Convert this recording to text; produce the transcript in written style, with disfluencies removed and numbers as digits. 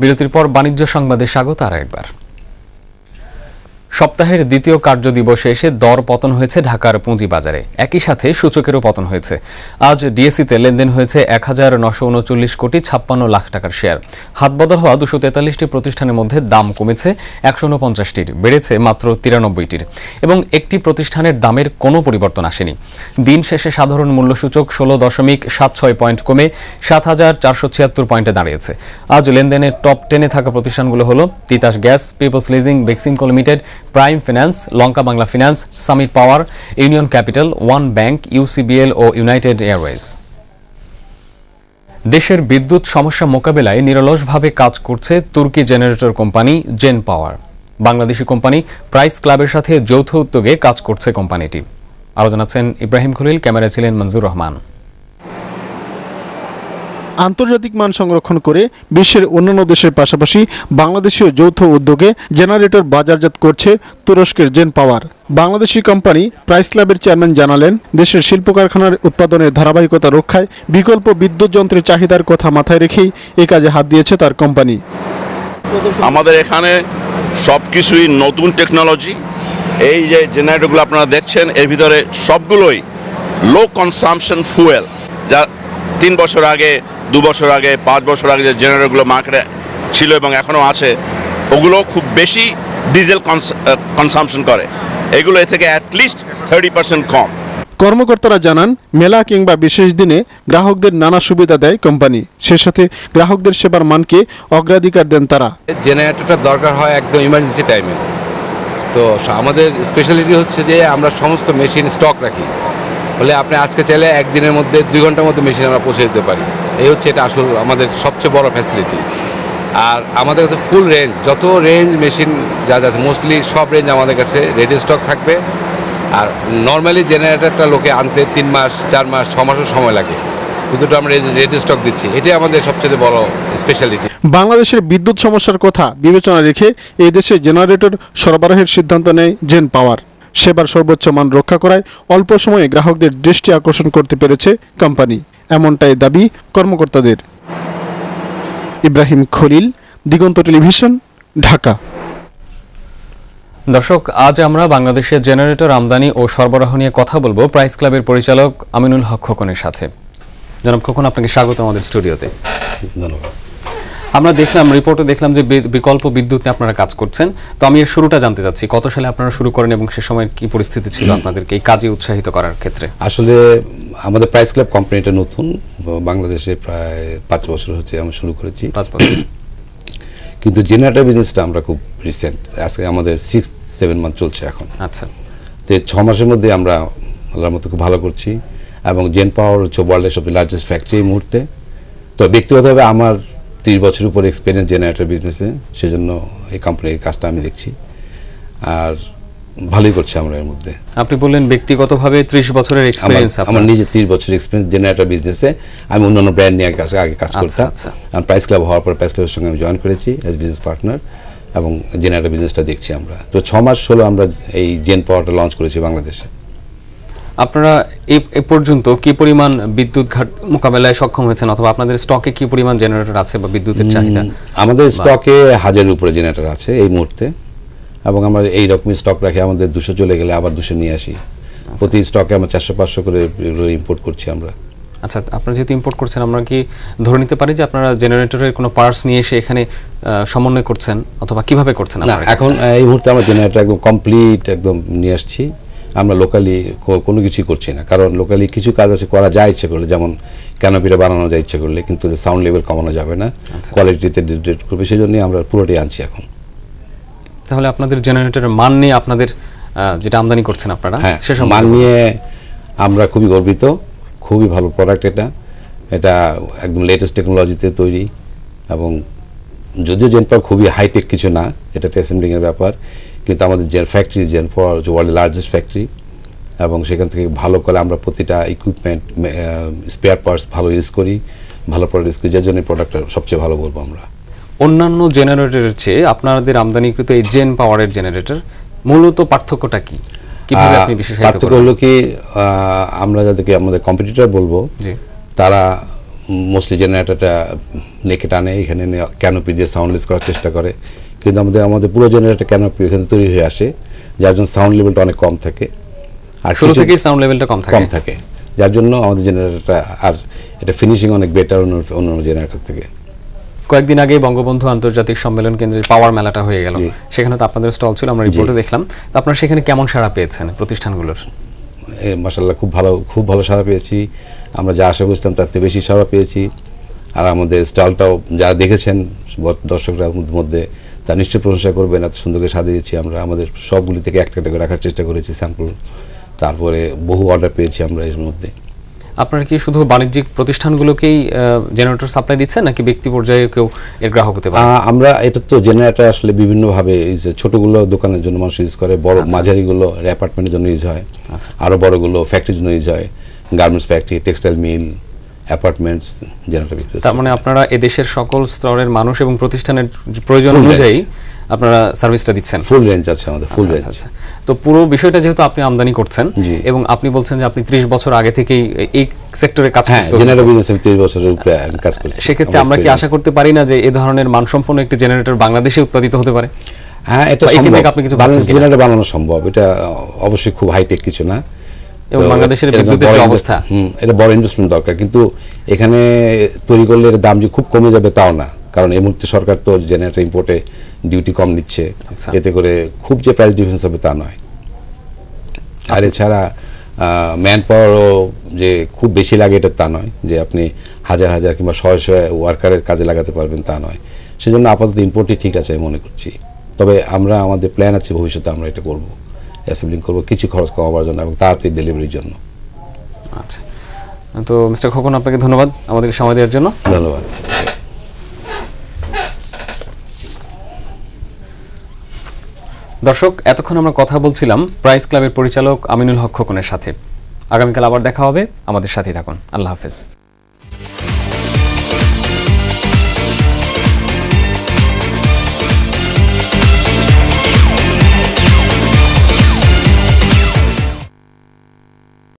বিরতির পর বাণিজ্য সংবাদে স্বাগত আরেকবার। সপ্তাহের দ্বিতীয় কার্যদিবসে এসে দর পতন হয়েছে ঢাকার পুঁজিবাজারে, একই সাথে সূচকেরও পতন হয়েছে। আজ ডিএসইতে লেনদেন হয়েছে ১,৯৩৯ কোটি ৫৬ লাখ টাকার শেয়ার। হাতবদল হওয়া ২৪৩টি প্রতিষ্ঠানের মধ্যে দাম কমেছে ১৪৯টির, বেড়েছে মাত্র ৯৩টির এবং একটি প্রতিষ্ঠানের দামের কোনো পরিবর্তন আসেনি। দিন শেষে সাধারণ মূল্যসূচক ১৬.৭৬ পয়েন্ট কমে ৭,৪৭৬ পয়েন্টে দাঁড়িয়েছে। আজ লেনদেনের টপ 10-এ থাকা প্রতিষ্ঠানগুলো হলো Titas gas, peoples leasing, Beximco limited, prime finance, Lanka Bangla finance, Summit power, union capital, one bank, UCBL ও ইউনাইটেড এয়ারওয়েজ। দেশের বিদ্যুৎ সমস্যা মোকাবেলায় নিরলসভাবে কাজ করছে তুর্কি generator company Gen power. Bangladeshi company price ক্লাবের সাথে যৌথ উদ্যোগে কাজ করছে কোম্পানিটি। আরও জানাচ্ছেন ইব্রাহিম খলিল, ক্যামেরায় ছিলেন মঞ্জুর রহমান। আন্তর্জাতিক মান সংরক্ষণ করে বিশ্বের অন্যান্য দেশের পাশাপাশি বাংলাদেশীয় যৌথ উদ্যোগে জেনারেটর বাজারজাত করছে তুরস্কের gen power. Bangladeshi company price ক্লাবের চেয়ারম্যান জানালেন, দেশের শিল্প কারখানার উৎপাদনের ধারাবাহিকতা রক্ষায় বিকল্প বিদ্যুৎ যন্ত্রের চাহিদার কথা মাথায় রেখেই এই কাজে হাত দিয়েছে তার কোম্পানি। আমাদের এখানে সব কিছুই নতুন টেকনোলজি। এই যে জেনারেটরগুলো আপনারা দেখছেন, এর ভিতরে সবগুলোই লো কনসামশন ফুয়েল, যা 3 বছর আগে, 2 বছর আগে, 5 বছর আগে যে জেনারেটরগুলো মার্কেটে ছিল এবং এখনও আছে, ওগুলো খুব বেশি ডিজেল কনসামশন করে। এগুলো এ থেকে অ্যাটলিস্ট 30% কম। কর্মকর্তারা জানান, মেলা কিংবা বিশেষ দিনে গ্রাহকদের নানা সুবিধা দেয় কোম্পানি, সে সাথে গ্রাহকদের সেবার মানকে অগ্রাধিকার দেন তারা। জেনারেটরটা দরকার হয় একদম ইমার্জেন্সি টাইমে। তো আমাদের স্পেশালিটি হচ্ছে যে আমরা সমস্ত মেশিন স্টক রাখি, বলে আপনি আজকে চাইলে একদিনের মধ্যে 2 ঘন্টার মধ্যে মেশিন আমরা পৌঁছে দিতে পারি। এই হচ্ছে এটা আসলে আমাদের সবচেয়ে বড় ফ্যাসিলিটি। আর আমাদের কাছে ফুল রেঞ্জ, যত রেঞ্জ মেশিন যা আছে মোস্টলি সব রেঞ্জ আমাদের কাছে রেডি স্টক থাকবে। আর নর্মালি জেনারেটরটা লোকে আনতে 3 মাস, 4 মাস, 6 মাসও সময় লাগে, কিন্তু আমরা রেডি স্টক দিচ্ছি। এটাই আমাদের সবচেয়ে বড় স্পেশালিটি। বাংলাদেশের বিদ্যুৎ সমস্যার কথা বিবেচনা রেখে এই দেশে জেনারেটর সরবরাহের সিদ্ধান্ত নেয় জেন পাওয়ার। সেবার সর্বোচ্চ মান রক্ষা করায় অল্প সময়ে গ্রাহকদের দৃষ্টি আকর্ষণ করতে পেরেছে কোম্পানি, এমনটাই দাবি কর্মকর্তাদের। ইব্রাহিম খলিল, দিগন্ত টেলিভিশন, ঢাকা। দর্শক, আজ আমরা বাংলাদেশের জেনারেটর আমদানি ও সরবরাহ নিয়ে কথা বলবো প্রাইস ক্লাবের পরিচালক আমিনুল হক খোকনের সাথে। জনাব খোকন, আপনাকে স্বাগত আমাদের স্টুডিওতে। ধন্যবাদ। আমরা দেখলাম, রিপোর্টে দেখলাম যে বিকল্প বিদ্যুৎ নিয়ে আপনারা কাজ করছেন। তো আমি এর শুরুটা জানতে চাচ্ছি, কত সালে আপনারা শুরু করেন এবং সে সময় কি পরিস্থিতি ছিল আপনাদেরকে এই কাজে উৎসাহিত করার ক্ষেত্রে? আসলে আমাদের প্রাইস ক্লাব কোম্পানিটা নতুন, বাংলাদেশে প্রায় 5 বছর হচ্ছে আমরা শুরু করেছি। 5 বছর। কিন্তু জেনারেটর বিজনেসটা আমরা খুব রিসেন্ট, আজকে আমাদের 6-7 মান্থ চলছে এখন। আচ্ছা। তো 6 মাসের মধ্যে আমরা আল্লাহর মতো খুব ভালো করছি এবং জেন পাওয়ার হচ্ছে ওয়ার্ল্ডের সবচেয়ে লার্জেস্ট ফ্যাক্টরি এই মুহূর্তে। তো ব্যক্তিগতভাবে আমার 30 বছরের উপর এক্সপিরিয়েন্স জেনারেটর বিজনেসে, সেজন্য এই কোম্পানির কাজটা আমি দেখছি আর ভালোই করছি আমরা এর মধ্যে। আপনি বললেন ব্যক্তিগতভাবে 30 বছরের এক্সপিরিয়েন্স। আমার নিজে 30 বছরের এক্সপিরিয়েন্স জেনারেটর বিজনেসে। আমি অন্যান্য ব্র্যান্ড নিয়ে আগে কাজ করতাম। আর প্রাইস ক্লাব হওয়ার পর প্রাইস ক্লাবের সঙ্গে আমি জয়েন করেছি অ্যাজ বিজনেস পার্টনার এবং জেনারেটর বিজনেসটা দেখছি আমরা। তো 6 মাস হলো আমরা এই জেন পাওয়ারটা লঞ্চ করেছি বাংলাদেশে। আপনারা এই পর্যন্ত কি পরিমাণ বিদ্যুৎ ঘাট মোকাবেলায় সক্ষম হয়েছেন, অথবা আপনাদের স্টকে কি পরিমাণ জেনারেটর আছে বা বিদ্যুতের চাহিদা? আমাদের স্টকে 1000-এর উপরে জেনারেটর আছে এই মুহূর্তে এবং আমরা এই রকমই স্টক রাখি। আমাদের 200 চলে গেলে আবার 200 নিয়ে আসি। প্রতি স্টকে আমরা 400-500 করে ইম্পোর্ট করছি আমরা। আচ্ছা, আপনারা যেহেতু ইম্পোর্ট করছেন, আমরা কি ধরে নিতে পারি যে আপনারা জেনারেটরের কোনো পার্টস নিয়ে এসে এখানে সমন্বয় করছেন, অথবা কিভাবে করছেন? না, এখন এই মুহূর্তে আমরা জেনারেটর একদম কমপ্লিট একদম নিয়ে আসছি। আমরা লোকালি কোনো কিছুই করছি না, কারণ লোকালি কিছু কাজ আছে করা যায় ইচ্ছে করলে, যেমন ক্যানোপিটা বানানো যায় ইচ্ছে করলে, কিন্তু সাউন্ড লেভেল কমানো যাবে না, কোয়ালিটিতে ডিগ্রেড করবে, সেই জন্যই আমরা পুরোটাই আনছি এখন। তাহলে আপনাদের জেনারেটরের মান নিয়ে আপনাদের যেটা আমদানি করছেন আপনারা, সেসব মান নিয়ে আমরা খুবই গর্বিত। খুবই ভালো প্রোডাক্ট এটা একদম লেটেস্ট টেকনোলজিতে তৈরি এবং যদিও জেন পাওয়ার খুবই হাইটেক কিছু না, এটা অ্যাসেম্বলিংয়ের ব্যাপার, কিন্তু আমাদের যে ফ্যাক্টরি জেন পাওয়ার ওয়ার্ল্ডের লার্জেস্ট ফ্যাক্টরি এবং সেখান থেকে ভালো করে আমরা প্রতিটা ইকুইপমেন্ট স্পেয়ার পার্টস ভালো ইউজ করি, ভালো প্রোডাক্ট ইউজ করি, যার জন্য প্রোডাক্টটা সবচেয়ে ভালো বলবো আমরা। অন্যান্য জেনারেটরের চেয়ে আপনাদের আমদানিকৃত এই জেন পাওয়ারের জেনারেটর মূলত পার্থক্যটা কি? কিভাবে আপনি বিশেষায়িত পার্থক্য হলো কি, আমরা যাদেরকে আমাদের কম্পিটিটর বলবো, তারা মোস্টলি জেনারেটরটা নেকে টানে, এখানে ক্যানোপি দিয়ে সাউন্ডলেস করার চেষ্টা করে, কিন্তু আমাদের পুরো জেনারেটর ক্যানোপি এখানে তৈরি হয়ে আসে, যার জন্য সাউন্ড লেভেলটা অনেক কম থাকে, আর শুরু থেকেই সাউন্ড লেভেলটা কম থাকে, যার জন্য আমাদের জেনারেটরটা আর এটা ফিনিশিং অনেক বেটার অন্য জেনারেটর থেকে। কয়েকদিন আগে বঙ্গবন্ধু আন্তর্জাতিক সম্মেলন কেন্দ্রের পাওয়ার মেলাটা হয়ে গেল, সেখানে তো আপনাদের স্টল ছিল, আমরা রিপোর্টে দেখলাম। তো আপনারা সেখানে কেমন সাড়া পেয়েছেন প্রতিষ্ঠানগুলোর? মাশাআল্লাহ খুব ভালো সাড়া পেয়েছি, আমরা যা আশা করছিলাম তার থেকে বেশি সাড়া পেয়েছি। আর আমাদের স্টলটাও যারা দেখেছেন দর্শকরা মধ্যে তা নিশ্চয়ই প্রশংসা করবেন, এত সুন্দর করে সাজিয়েছি আমরা, আমাদের সবগুলি থেকে একটা করে রাখার চেষ্টা করেছি স্যাম্পল, তারপরে বহু অর্ডার পেয়েছি আমরা এর মধ্যে। আপনারা কি শুধু বাণিজ্যিক প্রতিষ্ঠানগুলোকেই জেনারেটর সাপ্লাই দিচ্ছেন নাকি ব্যক্তি পর্যায়ে কেউ এর গ্রাহক হতে পারে? আমরা এটা তো জেনারেটর আসলে বিভিন্নভাবে, ছোটগুলো দোকানের জন্য মানুষ ইউজ করে, বড় মাঝারিগুলো অ্যাপার্টমেন্টের জন্য ইউজ হয়, আরও বড়গুলো ফ্যাক্টরির জন্য ইউজ হয়, garments factory, textile mill, apartments generator বিক্রি। তার মানে আপনারা এদেশের সকল স্তরের মানুষ এবং প্রতিষ্ঠানের প্রয়োজন অনুযায়ী আপনারা সার্ভিসটা দিচ্ছেন? ফুল রেঞ্জ আছে আমাদের, ফুল রেঞ্জ। তো পুরো বিষয়টা যেহেতু আপনি আমদানি করছেন এবং আপনি বলছেন যে আপনি 30 বছর আগে থেকেই এই সেক্টরে কাজ করতেন, জেনারেটর বিজনেসে 30 বছরের উপরে কাজ করছি, সেক্ষেত্রে আমরা কি আশা করতে পারি না যে এই ধরনের মানসম্পন্ন একটি জেনারেটর বাংলাদেশে উৎপাদিত হতে পারে? হ্যাঁ, এটা সম্ভব, জেনারেটর বানানো সম্ভব, এটা অবশ্যই খুব হাইটেক কিছু না, এবং বাংলাদেশের বিদ্যুতের যে অবস্থা, এটা বড় ইনভেস্টমেন্ট দরকার, কিন্তু এখানে তৈরি করলে এর দাম যে খুব কমে যাবে তাও না, কারণ এই মুহূর্তে সরকার তো জেনারেটর ইম্পোর্টে ডিউটি কম নিচ্ছে, এতে করে খুব যে প্রাইস ডিফারেন্স হবে তা নয়। আর এছাড়া ম্যান পাওয়ারও যে খুব বেশি লাগে এটা তা নয়, যে আপনি হাজার হাজার কিংবা শয়ে শয়ে ওয়ার্কারের কাজে লাগাতে পারবেন তা নয়, সেজন্য আপাতত ইম্পোর্টই ঠিক আছে মনে করছি। তবে আমাদের প্ল্যান আছে ভবিষ্যতে আমরা এটা করব, অ্যাসেম্বলিং করব কিছু খরচ কমাবার জন্য এবং তাড়াতাড়ি ডেলিভারির জন্য। আচ্ছা, তো মিস্টার খোকন, আপনাকে ধন্যবাদ আমাদেরকে সময় দেওয়ার জন্য। ধন্যবাদ। দর্শক, এতক্ষণ আমরা কথা বলছিলাম প্রাইস ক্লাবের পরিচালক আমিনুল হক খোকনের সাথে। আগামীকাল আবার দেখা হবে, আমাদের সাথেই থাকুন। আল্লাহ হাফেজ।